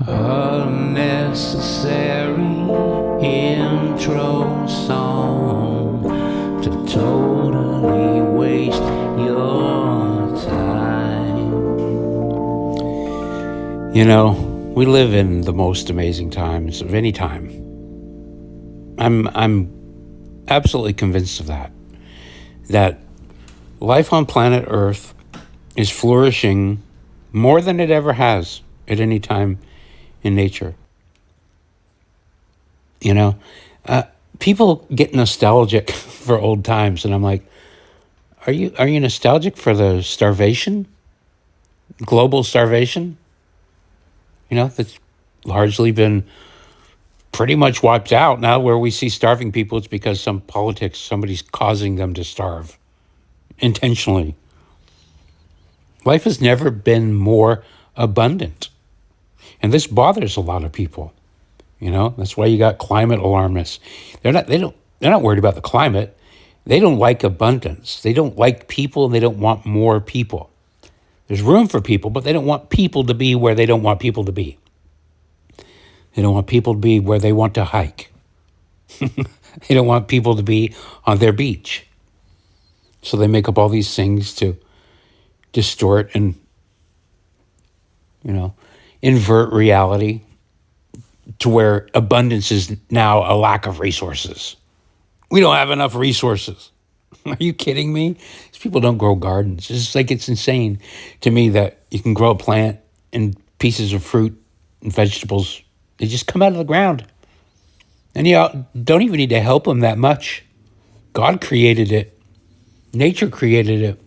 Unnecessary intro song to totally waste your time. You know, we live in the most amazing times of any time. I'm absolutely convinced of that. That life on planet Earth is flourishing more than it ever has at any time in nature. You know, people get nostalgic for old times, and I'm like, are you nostalgic for the starvation, global starvation? You know, that's largely been pretty much wiped out now. Where we see starving people, it's because somebody's causing them to starve intentionally. Life has never been more abundant, and this bothers a lot of people. You know, that's why you got climate alarmists. They're not worried about the climate. They don't like abundance. They don't like people, and they don't want more people. There's room for people, but they don't want people to be where they don't want people to be. They don't want people to be where they want to hike. They don't want people to be on their beach. So they make up all these things to distort and, invert reality to where abundance is now a lack of resources. We don't have enough resources. Are you kidding me? These people don't grow gardens. It's just like, it's insane to me that you can grow a plant and pieces of fruit and vegetables. They just come out of the ground. And you don't even need to help them that much. God created it. Nature created it.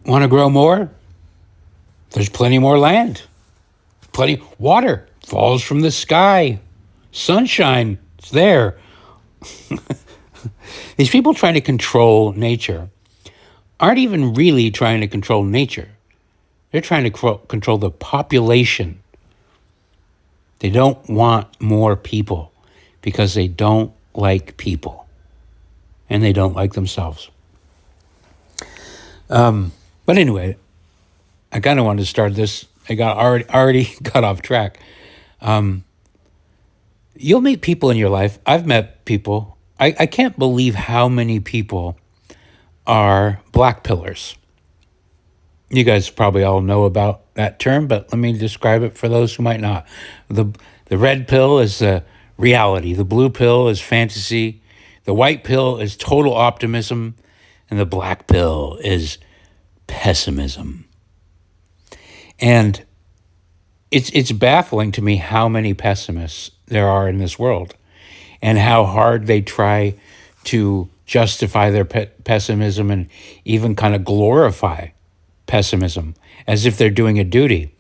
Want to grow more? There's plenty more land. Plenty water falls from the sky. Sunshine, it's there. These people trying to control nature aren't even really trying to control nature. They're trying to control the population. They don't want more people because they don't like people and they don't like themselves. But anyway, I kind of wanted to start this. I already got off track. You'll meet people in your life. I've met people. I can't believe how many people are black pillars. You guys probably all know about that term, but let me describe it for those who might not. The red pill is reality. The blue pill is fantasy. The white pill is total optimism. And the black pill is pessimism. And it's baffling to me how many pessimists there are in this world and how hard they try to justify their pessimism and even kind of glorify pessimism as if they're doing a duty.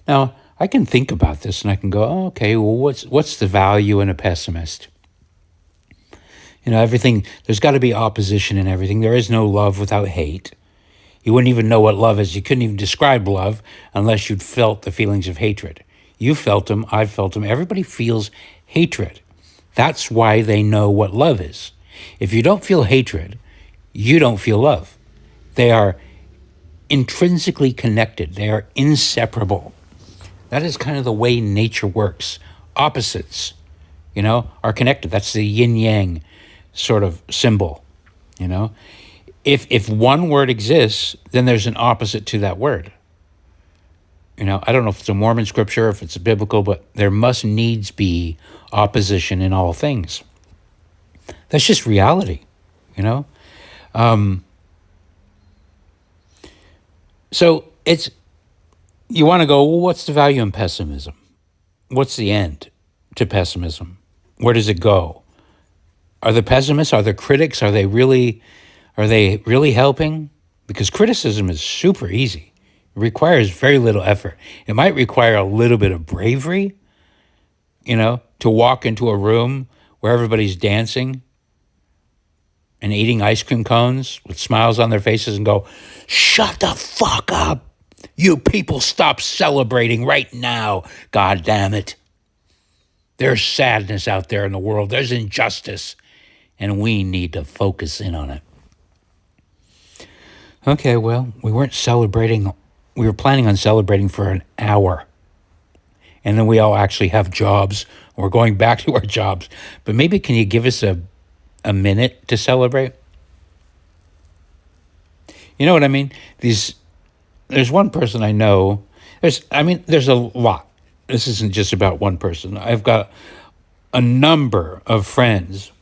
Now, I can think about this and I can go, oh, okay, well, what's the value in a pessimist? You know, everything, there's got to be opposition in everything. There is no love without hate. You wouldn't even know what love is. You couldn't even describe love unless you'd felt the feelings of hatred. You felt them, I've felt them. Everybody feels hatred. That's why they know what love is. If you don't feel hatred, you don't feel love. They are intrinsically connected. They are inseparable. That is kind of the way nature works. Opposites, are connected. That's the yin-yang sort of symbol, If one word exists, then there's an opposite to that word. I don't know if it's a Mormon scripture, if it's a biblical, but there must needs be opposition in all things. That's just reality, So you want to go, well, what's the value in pessimism? What's the end to pessimism? Where does it go? Are the pessimists, are the critics, are they really helping? Because criticism is super easy. It requires very little effort. It might require a little bit of bravery, to walk into a room where everybody's dancing and eating ice cream cones with smiles on their faces and go, shut the fuck up. You people stop celebrating right now. God damn it. There's sadness out there in the world. There's injustice. And we need to focus in on it. Okay, well, we weren't celebrating. We were planning on celebrating for an hour. and then we all actually have jobs. We're going back to our jobs. But maybe can you give us a minute to celebrate? You know what I mean? There's one person I know. There's a lot. This isn't just about one person. I've got a number of friends.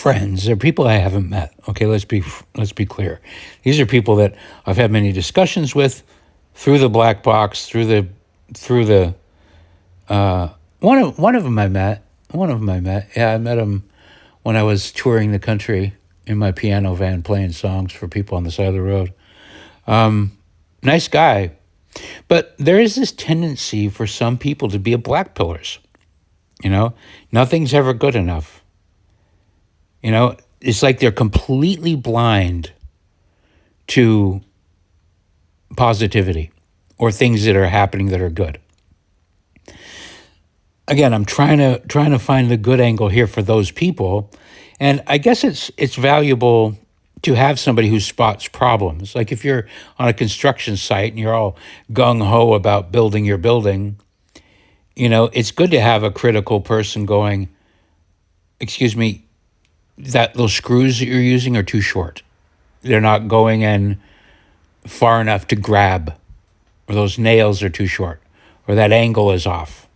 They're people I haven't met. Okay, let's be clear. These are people that I've had many discussions with through the black box, through the one of them I met. One of them I met. Yeah, I met him when I was touring the country in my piano van playing songs for people on the side of the road. Nice guy. But there is this tendency for some people to be a black pillars. Nothing's ever good enough. It's like they're completely blind to positivity or things that are happening that are good. Again, I'm trying to find the good angle here for those people, and I guess it's valuable to have somebody who spots problems. Like if you're on a construction site and you're all gung-ho about building your building, it's good to have a critical person going, excuse me, that those screws that you're using are too short. They're not going in far enough to grab, or those nails are too short, or that angle is off.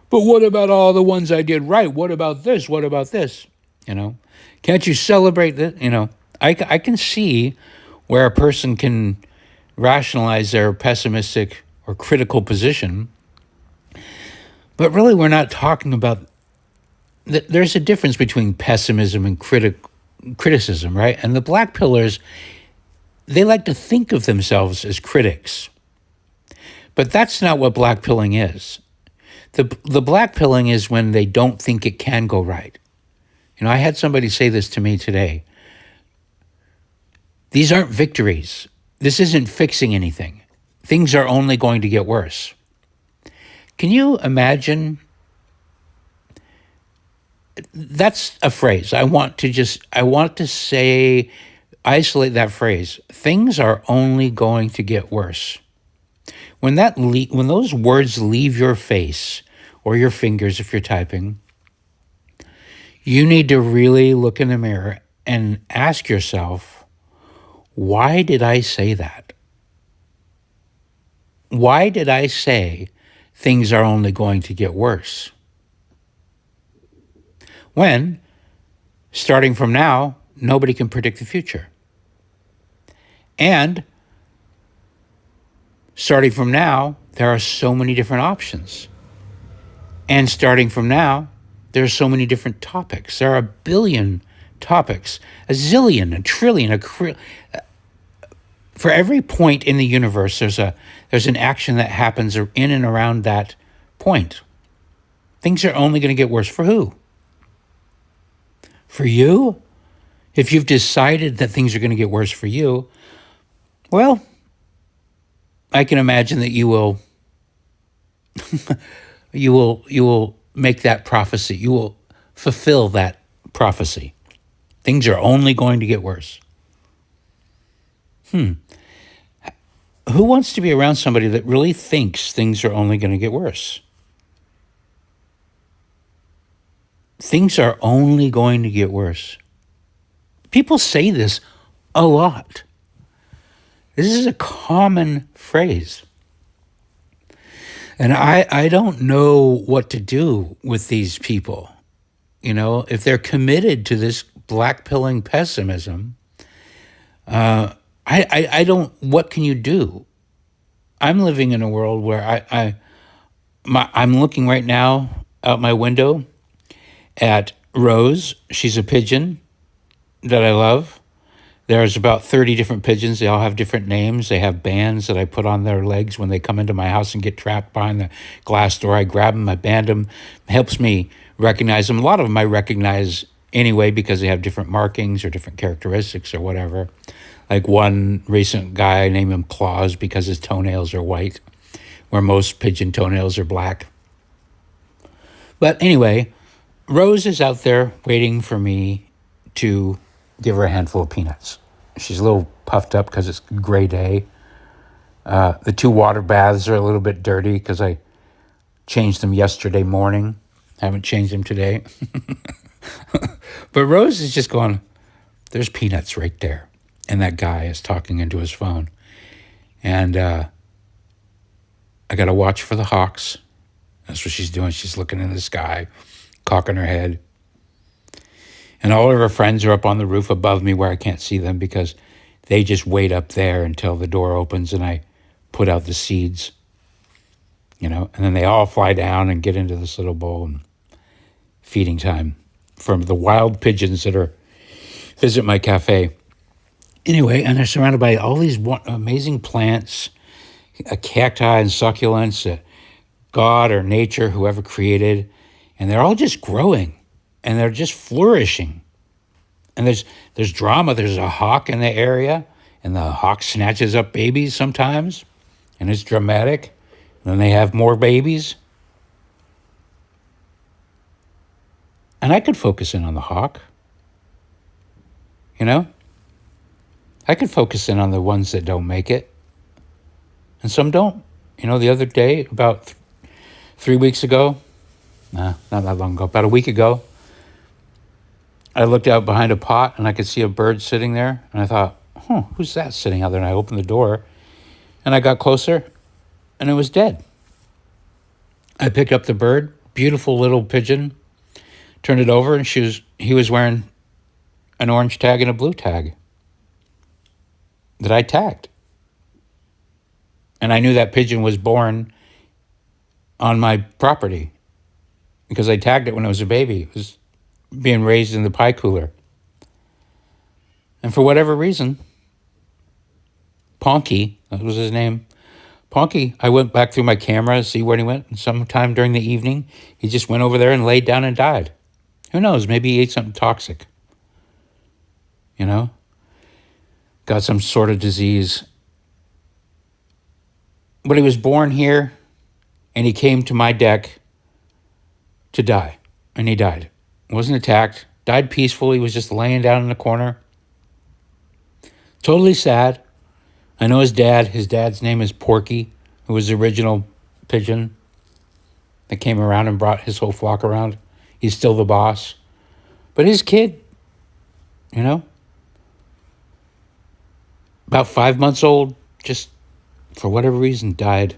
But what about all the ones I did right? What about this? What about this? Can't you celebrate that? I can see where a person can rationalize their pessimistic or critical position. But really, we're not talking about... There's a difference between pessimism and criticism, right? And the black pillars, they like to think of themselves as critics. But that's not what black pilling is. The black pilling is when they don't think it can go right. I had somebody say this to me today. These aren't victories. This isn't fixing anything. Things are only going to get worse. Can you imagine? That's a phrase. I want to say, isolate that phrase. Things are only going to get worse. When those words leave your face or your fingers if you're typing, you need to really look in the mirror and ask yourself, why did I say that? Why did I say things are only going to get worse? When, starting from now, nobody can predict the future. And starting from now, there are so many different options. And starting from now, there are so many different topics. There are a billion topics, a zillion, a trillion, for every point in the universe, there's an action that happens in and around that point. Things are only going to get worse. For who? For you? If you've decided that things are going to get worse for you, well, I can imagine that you will you will make that prophecy. You will fulfill that prophecy. Things are only going to get worse. Who wants to be around somebody that really thinks things are only going to get worse? Things are only going to get worse. People say this a lot. This is a common phrase. And I don't know what to do with these people. If they're committed to this black pilling pessimism, I don't, what can you do? I'm living in a world where I'm looking right now out my window at Rose. She's a pigeon that I love. There's about 30 different pigeons. They all have different names. They have bands that I put on their legs when they come into my house and get trapped behind the glass door. I grab them, I band them. It helps me recognize them. A lot of them I recognize anyway because they have different markings or different characteristics or whatever. Like one recent guy, I named him Claus because his toenails are white, where most pigeon toenails are black. But anyway, Rose is out there waiting for me to give her a handful of peanuts. She's a little puffed up because it's a gray day. The 2 water baths are a little bit dirty because I changed them yesterday morning. Haven't changed them today. But Rose is just going, there's peanuts right there. And that guy is talking into his phone. And I got to watch for the hawks. That's what she's doing. She's looking in the sky, cocking her head. And all of her friends are up on the roof above me where I can't see them because they just wait up there until the door opens and I put out the seeds, and then they all fly down and get into this little bowl and feeding time from the wild pigeons that visit my cafe. Anyway, and they're surrounded by all these amazing plants, cacti and succulents that God or nature, whoever created, and they're all just growing and they're just flourishing. And there's drama. There's a hawk in the area, and the hawk snatches up babies sometimes, and it's dramatic. And then they have more babies. And I could focus in on the hawk. I could focus in on the ones that don't make it. And some don't. The other day, about 3 weeks ago, not that long ago, about a week ago, I looked out behind a pot and I could see a bird sitting there. And I thought, who's that sitting out there? And I opened the door and I got closer and it was dead. I picked up the bird, beautiful little pigeon, turned it over, and he was wearing an orange tag and a blue tag that I tagged. And I knew that pigeon was born on my property because I tagged it when it was a baby. It was being raised in the pie cooler. And for whatever reason, Ponky, that was his name, Ponky, I went back through my camera to see where he went, and sometime during the evening, he just went over there and laid down and died. Who knows? Maybe he ate something toxic. Got some sort of disease. But he was born here, and he came to my deck to die, and he died. Wasn't attacked, died peacefully, was just laying down in the corner. Totally sad. I know his dad's name is Porky, who was the original pigeon that came around and brought his whole flock around. He's still the boss. But his kid, about 5 months old, just for whatever reason died,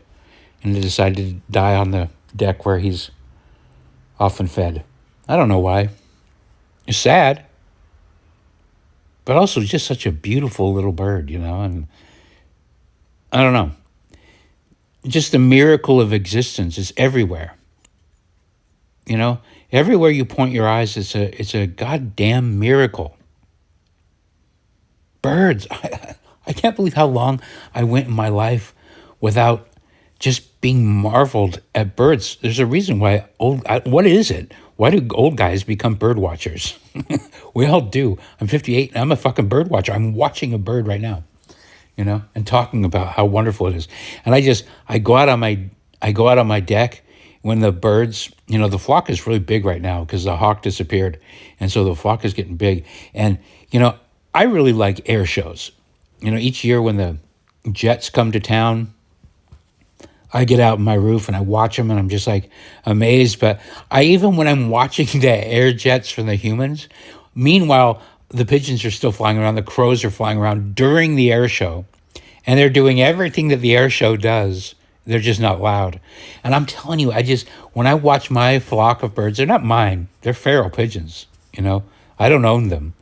and decided to die on the deck where he's often fed. I don't know why. It's sad, but also just such a beautiful little bird, and I don't know. Just the miracle of existence is everywhere. Everywhere you point your eyes, it's a goddamn miracle. Birds. I can't believe how long I went in my life without just being marveled at birds. There's a reason why what is it? Why do old guys become bird watchers? We all do. I'm 58 and I'm a fucking bird watcher. I'm watching a bird right now, and talking about how wonderful it is. And I go out on my deck when the birds, the flock is really big right now because the hawk disappeared. And so the flock is getting big. And, I really like air shows. Each year when the jets come to town, I get out on my roof and I watch them and I'm just like amazed. But even when I'm watching the air jets from the humans, meanwhile, the pigeons are still flying around, the crows are flying around during the air show, and they're doing everything that the air show does. They're just not loud. And I'm telling you, when I watch my flock of birds, they're not mine. They're feral pigeons, I don't own them.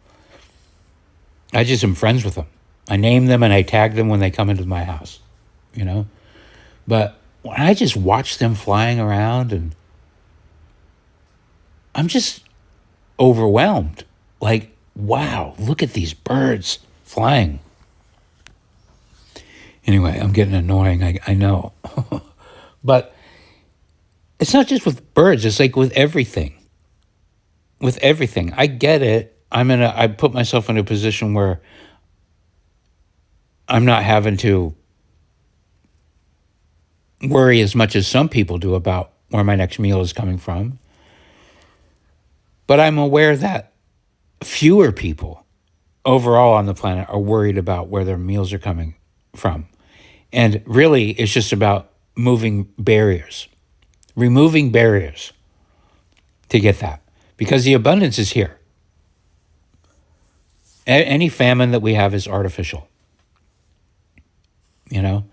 I just am friends with them. I name them and I tag them when they come into my house, But when I just watch them flying around, and I'm just overwhelmed. Like, wow, look at these birds flying. Anyway, I'm getting annoying, I know. But it's not just with birds, it's like with everything. With everything. I get it. I put myself in a position where I'm not having to worry as much as some people do about where my next meal is coming from. But I'm aware that fewer people overall on the planet are worried about where their meals are coming from. And really, it's just about moving barriers, removing barriers to get that, because the abundance is here. Any famine that we have is artificial, you know?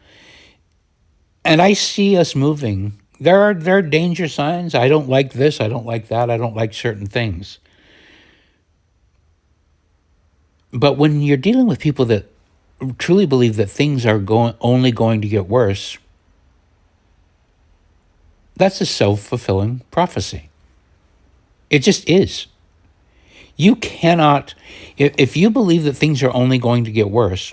And I see us moving. There are danger signs. I don't like this. I don't like that. I don't like certain things. But when you're dealing with people that truly believe that things are only going to get worse, that's a self-fulfilling prophecy. It just is. You cannot, if you believe that things are only going to get worse,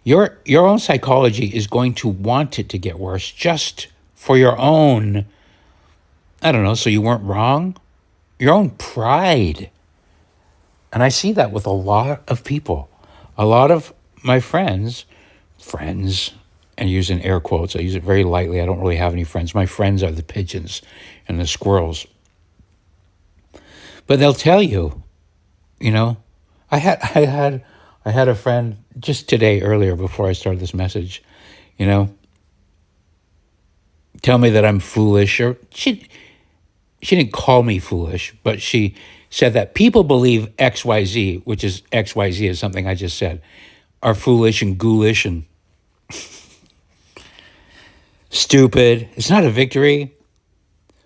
your own psychology is going to want it to get worse just for your own, I don't know, so you weren't wrong, your own pride. And I see that with a lot of people. A lot of my friends, and using air quotes, I use it very lightly. I don't really have any friends. My friends are the pigeons and the squirrels. But they'll tell you, you know, I had a friend just today, earlier, before I started this message, you know, tell me that I'm foolish, or she didn't call me foolish, but she said that people believe XYZ, which is XYZ is something I just said, are foolish and ghoulish and stupid. It's not a victory.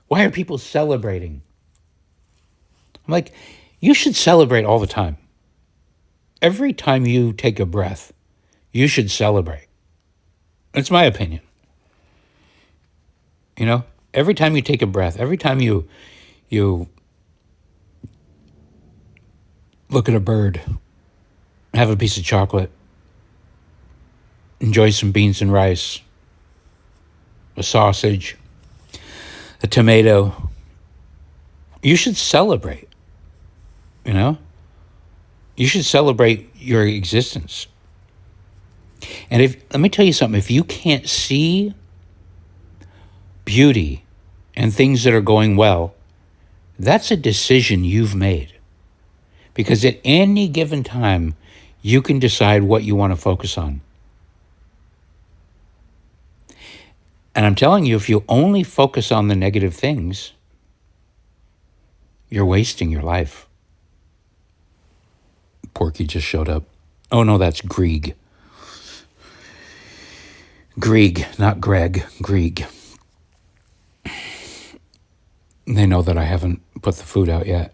Why are people celebrating? I'm like, you should celebrate all the time. Every time you take a breath, you should celebrate. That's my opinion. You know, every time you take a breath, every time you look at a bird, have a piece of chocolate, enjoy some beans and rice, a sausage, a tomato, you should celebrate, you know? You should celebrate your existence. And let me tell you something, if you can't see beauty and things that are going well, that's a decision you've made. Because at any given time, you can decide what you want to focus on. And I'm telling you, if you only focus on the negative things, you're wasting your life. Porky just showed up. Oh no, that's Grieg. Grieg, not Greg, Grieg. They know that I haven't put the food out yet.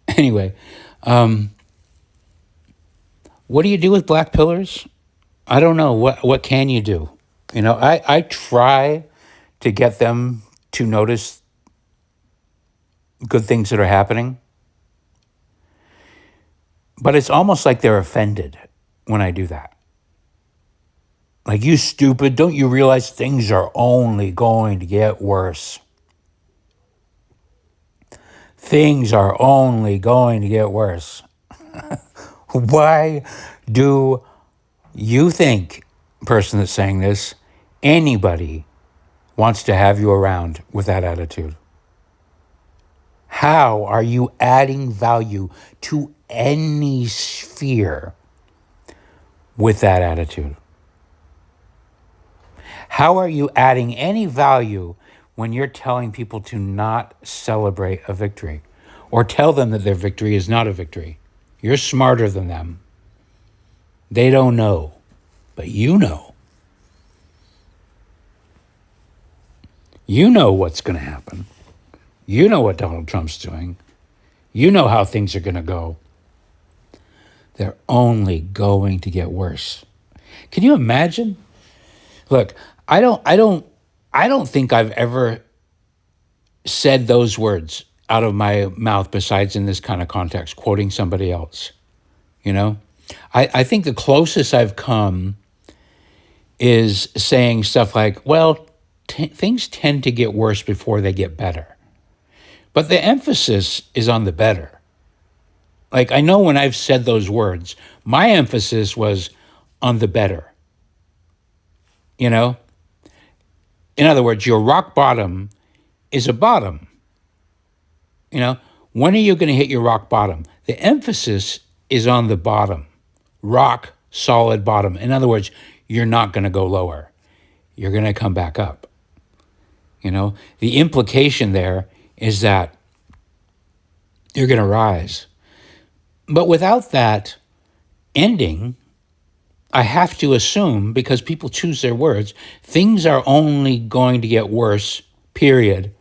Anyway, what do you do with black pillars? I don't know. What can you do? You know, I try to get them to notice good things that are happening. But it's almost like they're offended when I do that. Like, you stupid, don't you realize things are only going to get worse? Things are only going to get worse. Why do you think, person that's saying this, anybody wants to have you around with that attitude? How are you adding value to any sphere with that attitude? How are you adding any value when you're telling people to not celebrate a victory or tell them that their victory is not a victory? You're smarter than them. They don't know, but you know. You know what's going to happen. You know what Donald Trump's doing. You know how things are going to go. They're only going to get worse. Can you imagine? Look, I don't think I've ever said those words out of my mouth besides in this kind of context, quoting somebody else. You know? I think the closest I've come is saying stuff like, well, things tend to get worse before they get better. But the emphasis is on the better. Like, I know when I've said those words, my emphasis was on the better. You know? In other words, your rock bottom is a bottom. You know? When are you going to hit your rock bottom? The emphasis is on the bottom. Rock, solid bottom. In other words, you're not going to go lower. You're going to come back up. The implication there is that you're going to rise. But without that ending, I have to assume, because people choose their words, things are only going to get worse, period,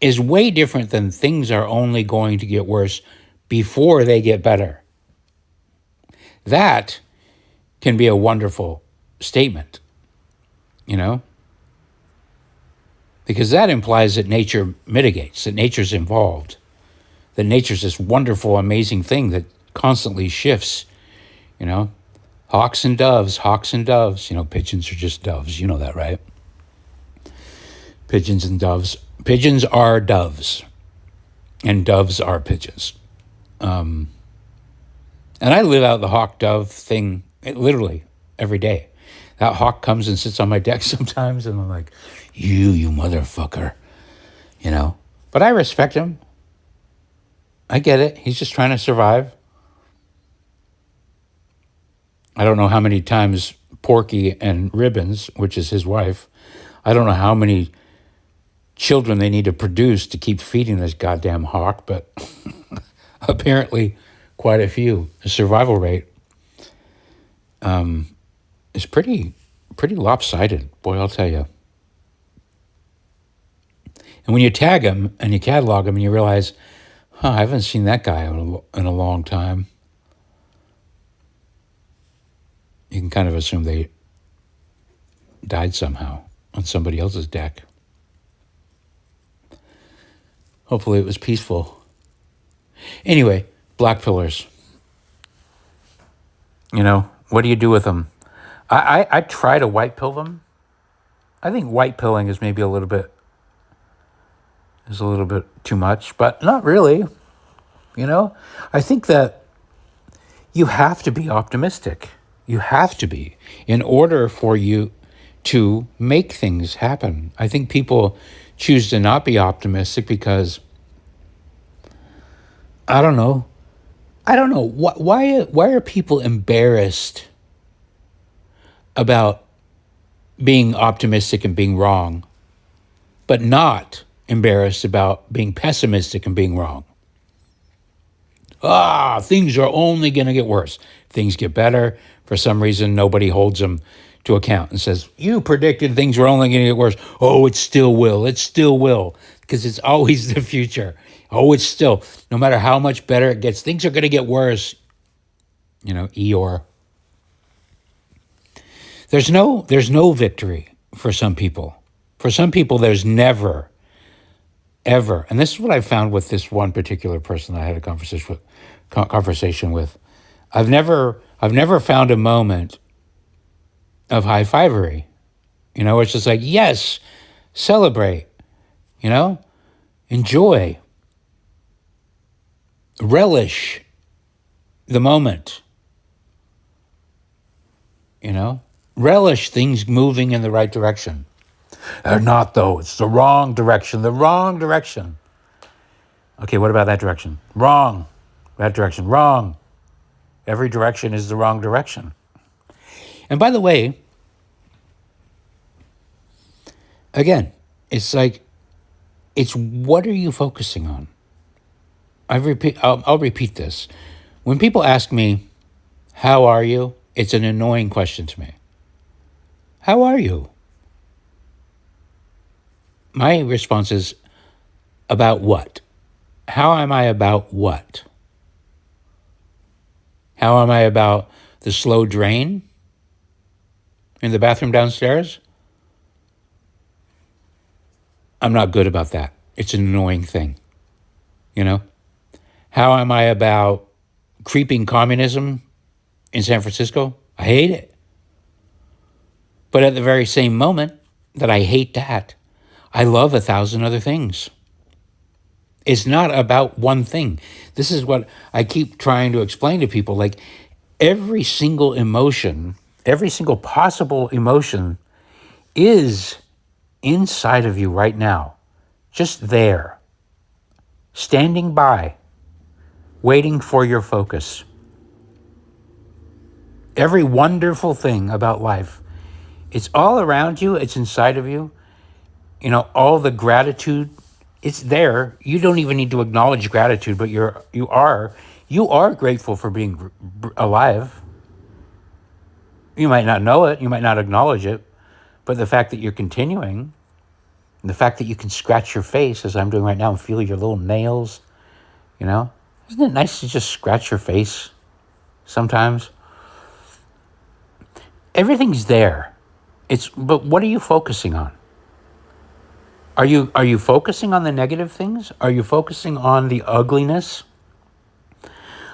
is way different than things are only going to get worse before they get better. That can be a wonderful statement, because that implies that nature mitigates, that nature's involved, that nature's this wonderful, amazing thing that constantly shifts, hawks and doves, pigeons are just doves. You know that, right? Pigeons and doves. Pigeons are doves, and doves are pigeons. And I live out the hawk-dove thing literally every day. That hawk comes and sits on my deck sometimes, and I'm like, you motherfucker, But I respect him. I get it. He's just trying to survive. I don't know how many times Porky and Ribbons, which is his wife, I don't know how many children they need to produce to keep feeding this goddamn hawk, but apparently quite a few. The survival rate is pretty lopsided, boy, I'll tell you. And when you tag them and you catalog them and you realize, I haven't seen that guy in a long time, you can kind of assume they died somehow on somebody else's deck. Hopefully it was peaceful. Anyway, black pillars. What do you do with them? I try to white pill them. I think white pilling is maybe a little bit too much, but not really. I think that you have to be optimistic. You have to be, in order for you to make things happen. I think people choose to not be optimistic because, I don't know. Why are people embarrassed about being optimistic and being wrong, but not embarrassed about being pessimistic and being wrong? Things are only going to get worse. Things get better. For some reason, nobody holds them to account and says, you predicted things were only going to get worse. Oh, it still will. It still will. Because it's always the future. Oh, it's still, no matter how much better it gets, things are going to get worse. Eeyore. There's no victory for some people. For some people, there's never, ever. And this is what I found with this one particular person that I had a conversation with. I've never found a moment of high-fivery. It's just like, yes, celebrate, enjoy, relish the moment, relish things moving in the right direction. They're not, though. It's the wrong direction. Okay, what about that direction? Wrong. That direction, wrong. Every direction is the wrong direction. And by the way, again, it's like, it's what are you focusing on? I'll repeat this. When people ask me, how are you? It's an annoying question to me. How are you? My response is, about what? How am I about what? How am I about the slow drain in the bathroom downstairs? I'm not good about that. It's an annoying thing, How am I about creeping communism in San Francisco? I hate it. But at the very same moment that I hate that, I love 1,000 other things. It's not about one thing. This is what I keep trying to explain to people. Like, every single emotion, every single possible emotion is inside of you right now, just there, standing by, waiting for your focus. Every wonderful thing about life, it's all around you. It's inside of you. All the gratitude, it's there. You don't even need to acknowledge gratitude, but you are grateful for being alive. You might not know it, you might not acknowledge it, but the fact that you're continuing, and the fact that you can scratch your face as I'm doing right now and feel your little nails, you know, isn't it nice to just scratch your face sometimes? Everything's there. But what are you focusing on? Are you focusing on the negative things? Are you focusing on the ugliness?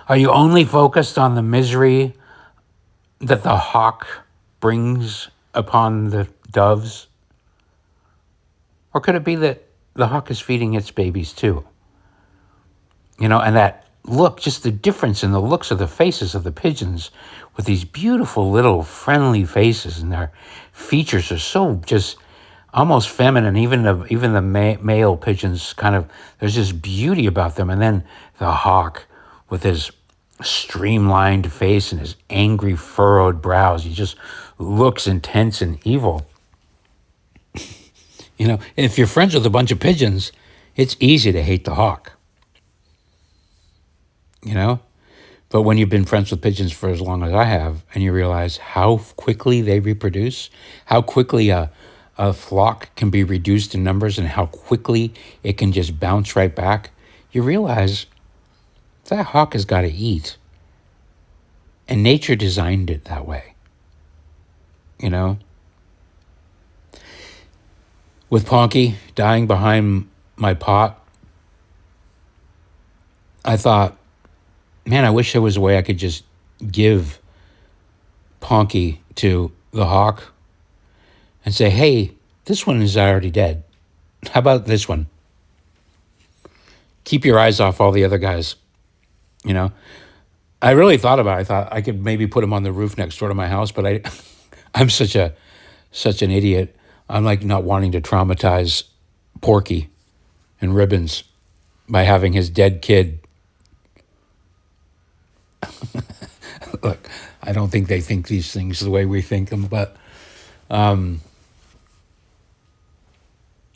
Are you only focused on the misery that the hawk brings upon the doves? Or could it be that the hawk is feeding its babies too? And that look, just the difference in the looks of the faces of the pigeons with these beautiful little friendly faces, and their features are so just almost feminine. Even the male pigeons there's just beauty about them. And then the hawk with his streamlined face and his angry furrowed brows, he just looks intense and evil. If you're friends with a bunch of pigeons, it's easy to hate the hawk. But when you've been friends with pigeons for as long as I have, and you realize how quickly they reproduce, how quickly a flock can be reduced in numbers, and how quickly it can just bounce right back, you realize that hawk has got to eat. And nature designed it that way. With Ponky dying behind my pot, I thought, man, I wish there was a way I could just give Ponky to the hawk and say, hey, this one is already dead. How about this one? Keep your eyes off all the other guys. I really thought about it. I thought I could maybe put him on the roof next door to my house, but I'm such an idiot. I'm like not wanting to traumatize Porky and Ribbons by having his dead kid. Look, I don't think they think these things the way we think them, but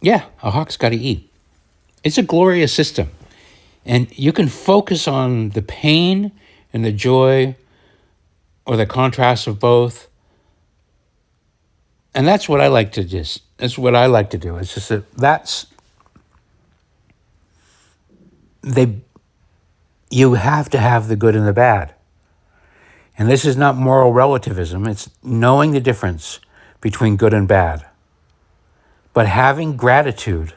yeah, a hawk's got to eat. It's a glorious system. And you can focus on the pain and the joy or the contrast of both. And that's what I like to do. It's just you have to have the good and the bad. And this is not moral relativism. It's knowing the difference between good and bad. But having gratitude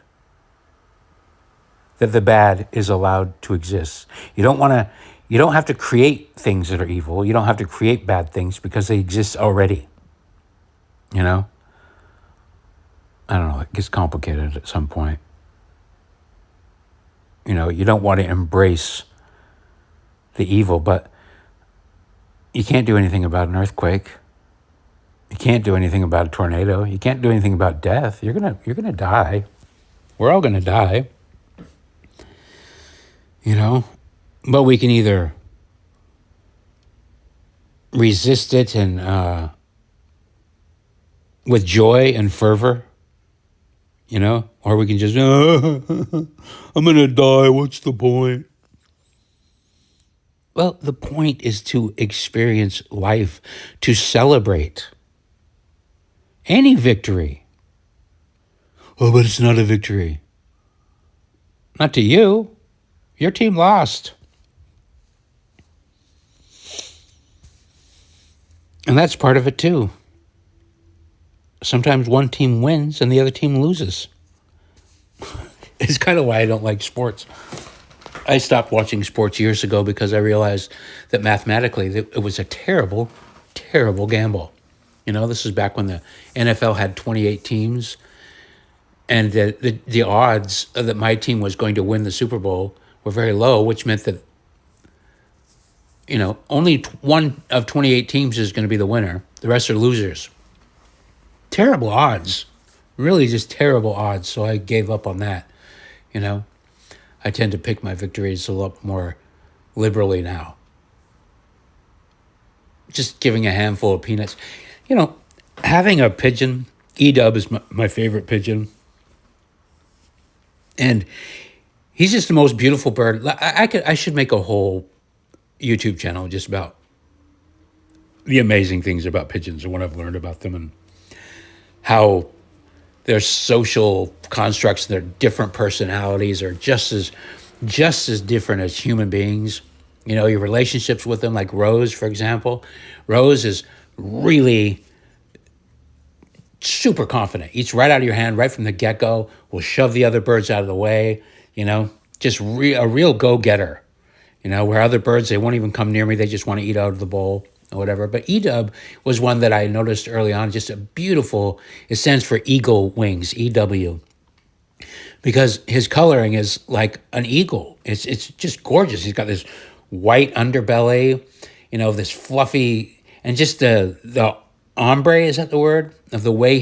that the bad is allowed to exist. You don't have to create things that are evil. You don't have to create bad things because they exist already. I don't know, it gets complicated at some point. You don't want to embrace the evil, but you can't do anything about an earthquake. You can't do anything about a tornado. You can't do anything about death. You're gonna die. We're all gonna die. But we can either resist it and with joy and fervor, or we can just, I'm gonna die. What's the point? Well, the point is to experience life, to celebrate any victory. Oh, but it's not a victory. Not to you. Your team lost. And that's part of it too. Sometimes one team wins and the other team loses. It's kind of why I don't like sports. I stopped watching sports years ago because I realized that mathematically it was a terrible, terrible gamble. This is back when the NFL had 28 teams, and the odds that my team was going to win the Super Bowl were very low, which meant that, only one of 28 teams is going to be the winner. The rest are losers. Terrible odds. Really just terrible odds. So I gave up on that. I tend to pick my victories a lot more liberally now. just giving a handful of peanuts. You know, having a pigeon, E-Dub is my favorite pigeon. And he's just the most beautiful bird. I should make a whole YouTube channel just about the amazing things about pigeons and what I've learned about them and how their social constructs, their different personalities are just as different as human beings. You know, your relationships with them, like Rose, for example. Rose is really super confident. Eats right out of your hand, right from the get-go. Will shove the other birds out of the way. You know, just a real go-getter. You know, where other birds, they won't even come near me. They just want to eat out of the bowl or whatever. But E-Dub was one that I noticed early on. Just a beautiful, it stands for eagle wings, EW. Because his coloring is like an eagle. It's just gorgeous. He's got this white underbelly, you know, this fluffy, and just the ombre, is that the word? Of the way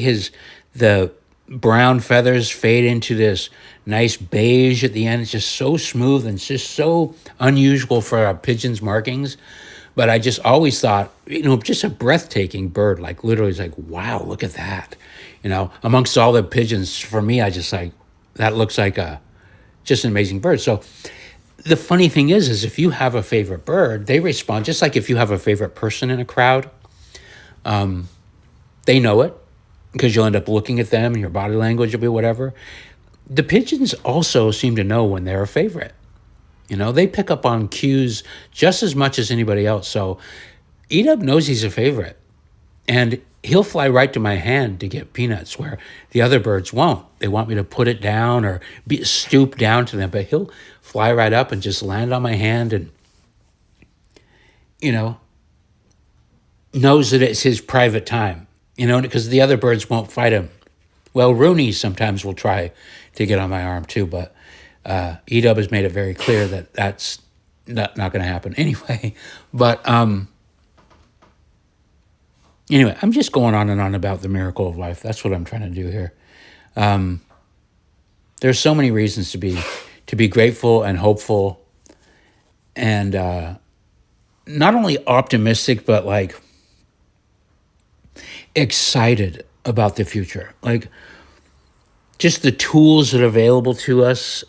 the brown feathers fade into this nice beige at the end. It's just so smooth and it's just so unusual for a pigeon's markings. But I just always thought, you know, just a breathtaking bird. Like literally, it's like, wow, look at that. You know, amongst all the pigeons, for me, I just like, that looks like just an amazing bird. So the funny thing is if you have a favorite bird, they respond just like if you have a favorite person in a crowd. They know it because you'll end up looking at them and your body language will be whatever. The pigeons also seem to know when they're a favorite. You know, they pick up on cues just as much as anybody else. So Edub knows he's a favorite. And he'll fly right to my hand to get peanuts where the other birds won't. They want me to put it down or stoop down to them. But he'll fly right up and just land on my hand and, you know, knows that it's his private time. You know, because the other birds won't fight him. Well, Rooney sometimes will try to get on my arm too, but Edub has made it very clear that that's not going to happen anyway. But anyway, I'm just going on and on about the miracle of life. That's what I'm trying to do here. There's so many reasons to be grateful and hopeful, and not only optimistic, but like excited about the future. Like just the tools that are available to us,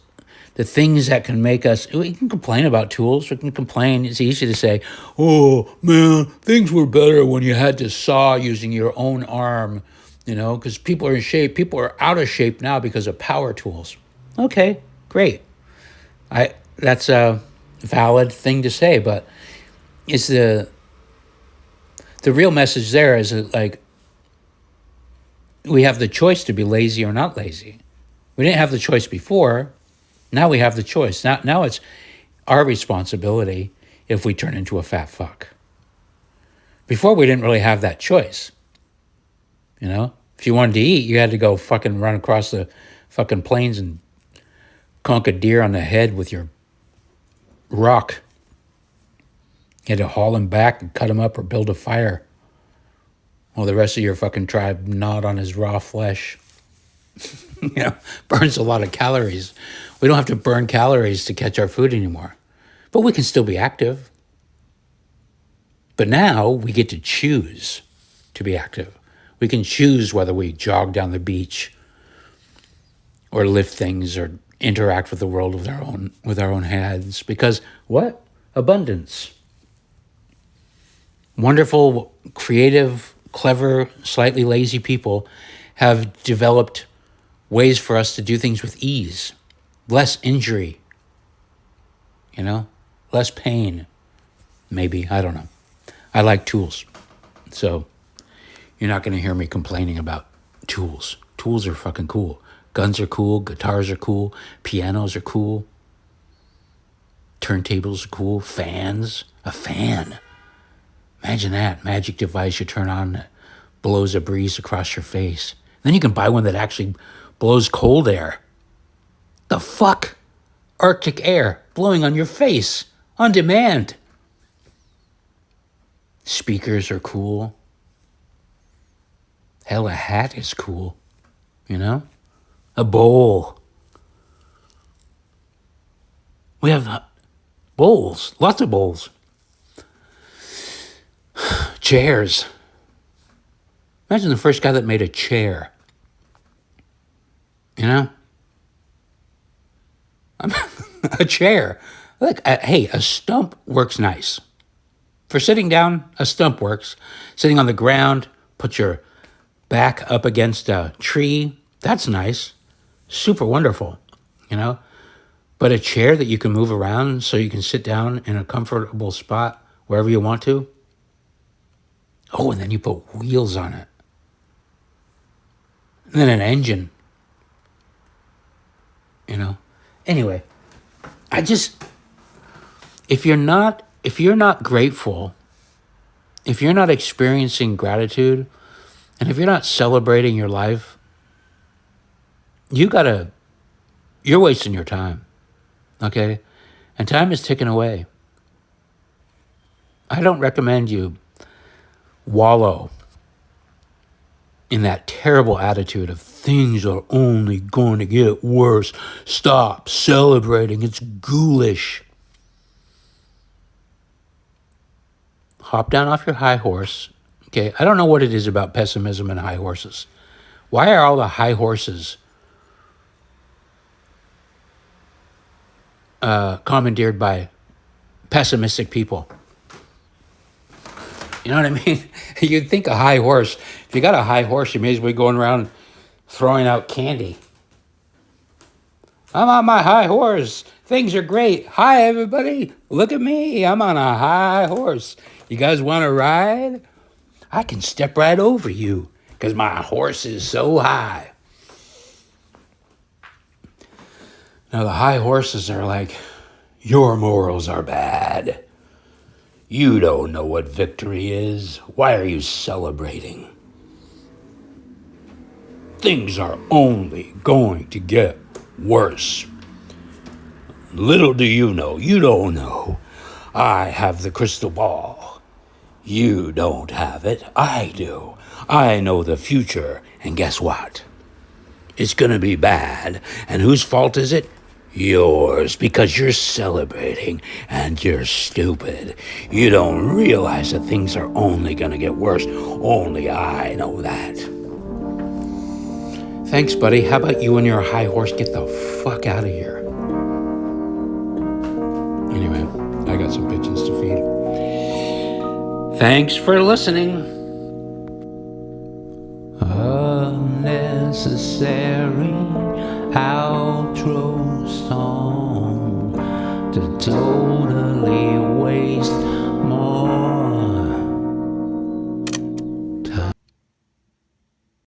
the things that can make us, we can complain about tools. We can complain. It's easy to say, oh, man, things were better when you had to saw using your own arm, you know, because people are in shape. People are out of shape now because of power tools. Okay, great. That's a valid thing to say, but it's the real message there is that, like, we have the choice to be lazy or not lazy. We didn't have the choice before. Now we have the choice. Now it's our responsibility if we turn into a fat fuck. Before, we didn't really have that choice. You know? If you wanted to eat, you had to go fucking run across the fucking plains and conk a deer on the head with your rock. You had to haul him back and cut him up or build a fire while the rest of your fucking tribe gnawed on his raw flesh. You know, burns a lot of calories. We don't have to burn calories to catch our food anymore. But we can still be active. But now we get to choose to be active. We can choose whether we jog down the beach or lift things or interact with the world with our own hands. Because what? Abundance. Wonderful, creative, clever, slightly lazy people have developed ways for us to do things with ease, less injury, you know, less pain, maybe, I don't know. I like tools, so you're not going to hear me complaining about tools. Tools are fucking cool. Guns are cool, guitars are cool, pianos are cool, turntables are cool, fans, a fan. Imagine that, magic device you turn on that blows a breeze across your face. Then you can buy one that actually blows cold air. The fuck? Arctic air blowing on your face on demand. Speakers are cool. Hell, a hat is cool. You know? A bowl. We have bowls, lots of bowls. Chairs. Imagine the first guy that made a chair. You know? A chair. Look, hey, a stump works nice. For sitting down, a stump works. Sitting on the ground, put your back up against a tree. That's nice. Super wonderful, you know? But a chair that you can move around so you can sit down in a comfortable spot wherever you want to. Oh, and then you put wheels on it. And then an engine. You know? Anyway, if you're not grateful, if you're not experiencing gratitude, and if you're not celebrating your life, you're wasting your time. Okay? And time is ticking away. I don't recommend you wallow in that terrible attitude of things are only going to get worse. Stop celebrating. It's ghoulish. Hop down off your high horse. Okay, I don't know what it is about pessimism and high horses. Why are all the high horses commandeered by pessimistic people? You know what I mean? You'd think a high horse, if you got a high horse, you may as well be going around throwing out candy. I'm on my high horse. Things are great. Hi, everybody. Look at me. I'm on a high horse. You guys want to ride? I can step right over you because my horse is so high. Now, the high horses are like, your morals are bad. You don't know what victory is. Why are you celebrating? Things are only going to get worse. Little do you don't know. I have the crystal ball. You don't have it. I do. I know the future. And guess what? It's going to be bad. And whose fault is it? Yours, because you're celebrating and you're stupid. You don't realize that things are only going to get worse. Only I know that. Thanks, buddy. How about you and your high horse get the fuck out of here? Anyway, I got some pigeons to feed. Thanks for listening. Unnecessary outro song to totally waste more